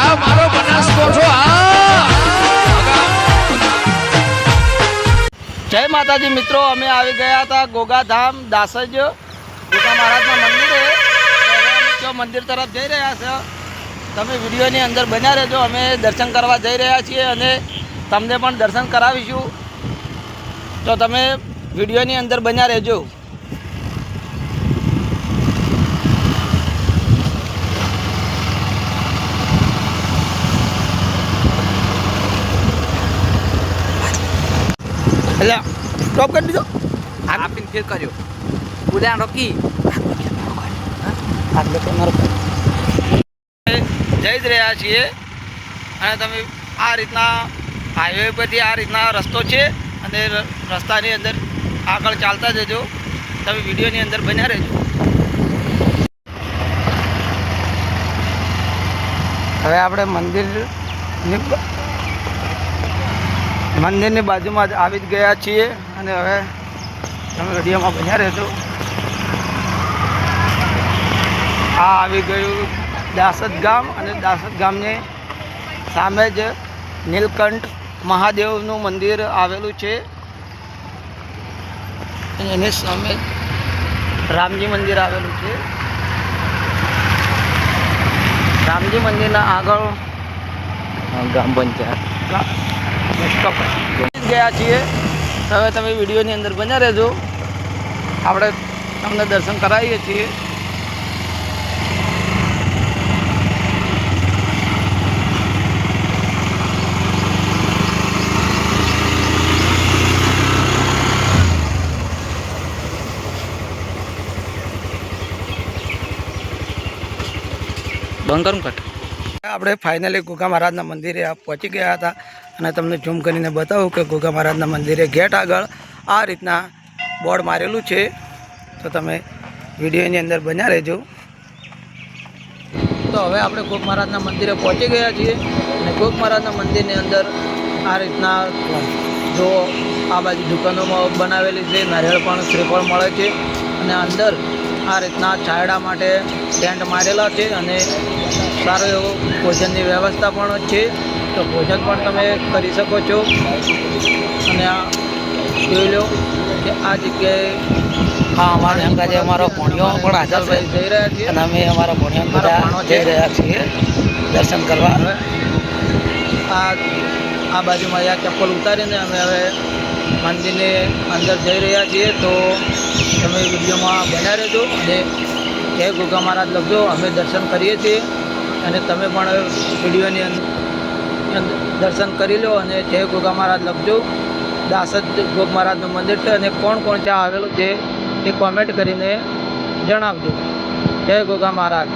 આ મારો બનાસકોઠો જય માતાજી મિત્રો, અમે આવી ગયા હતા ગોગાધામ દાસજ ગોગા મહારાજના મંદિરે. મંદિર તરફ જઈ રહ્યા છે. તમે વિડીયોની અંદર બન્યા રહેજો. અમે દર્શન કરવા જઈ રહ્યા છીએ અને તમને પણ દર્શન કરાવીશું, તો તમે વિડીયોની અંદર બન્યા રહેજો. એટલે સ્ટોપ કરી દીધો, આપીને ફેર કર્યો ઉડાન રોકી આટલે તો મારો જઈ જ રહ્યા છીએ. અને તમે આ રીતના હાઈવે પરથી આ રીતના રસ્તો છે અને રસ્તાની અંદર આગળ ચાલતા જજો. તમે વિડીયોની અંદર બન્યા રહેજો. હવે આપણે મંદિરની બાજુમાં જ આવી જ ગયા છીએ અને હવે તમે વિડીયોમાં બન્યા રહેજો. આ આવી ગયું દાસદ ગામ અને દાસદ ગામની સામે જ નીલકંઠ મહાદેવનું મંદિર આવેલું છે. એની સામે રામજી મંદિર આવેલું છે. રામજી મંદિરના આગળ ગ્રામ પંચાયત ગયા છીએ. હવે તમે વિડીયોની અંદર બન્યા રહેજો. આપણે તમને દર્શન કરાવીએ છીએ. બંકર કટ આપણે ફાઇનલી ગોગા મહારાજના મંદિરે પહોંચી ગયા હતા અને તમને ઝૂમ કરીને બતાવું કે ગોગા મહારાજના મંદિરે ગેટ આગળ આ રીતના બોર્ડ મારેલું છે, તો તમે વિડીયોની અંદર બન્યા રહેજો. તો હવે આપણે ગોગ મહારાજના મંદિરે પહોંચી ગયા છીએ અને ગોગ મહારાજના મંદિરની અંદર આ રીતના જો આ બાજુ દુકાનોમાં બનાવેલી છે. નારિયેળ પણ શ્રીફળ મળે છે અને અંદર આ રીતના છાયડા માટે ટેન્ટ મારેલા છે અને સારો એવો ભોજનની વ્યવસ્થા પણ છે, તો ભોજન પણ તમે કરી શકો છો. અને આ જોઈ લો કે આ જગ્યાએ અમારા અંગાજે અમારો ભણિયો પણ હાજર જઈ રહ્યા છીએ અને અમે અમારા ભણિયો બધા જઈ રહ્યા છીએ દર્શન કરવા. હવે આ બાજુમાં આ ચપ્પલ ઉતારીને અમે હવે મંદિરની અંદર જઈ રહ્યા છીએ. તો તમે વિડીયોમાં બન્યા રહેજો અને જય ગોગા મહારાજ લખજો. અમે દર્શન કરીએ છીએ અને તમે પણ વિડીયોની અંદર દર્શન કરી લો અને જય ગોગા મહારાજ લખજો. દાસદ ગોગ મહારાજનું મંદિર છે અને કોણ કોણ ત્યાં આવેલું છે એ કોમેન્ટ કરીને જણાવજો. જય ગોગા મહારાજ.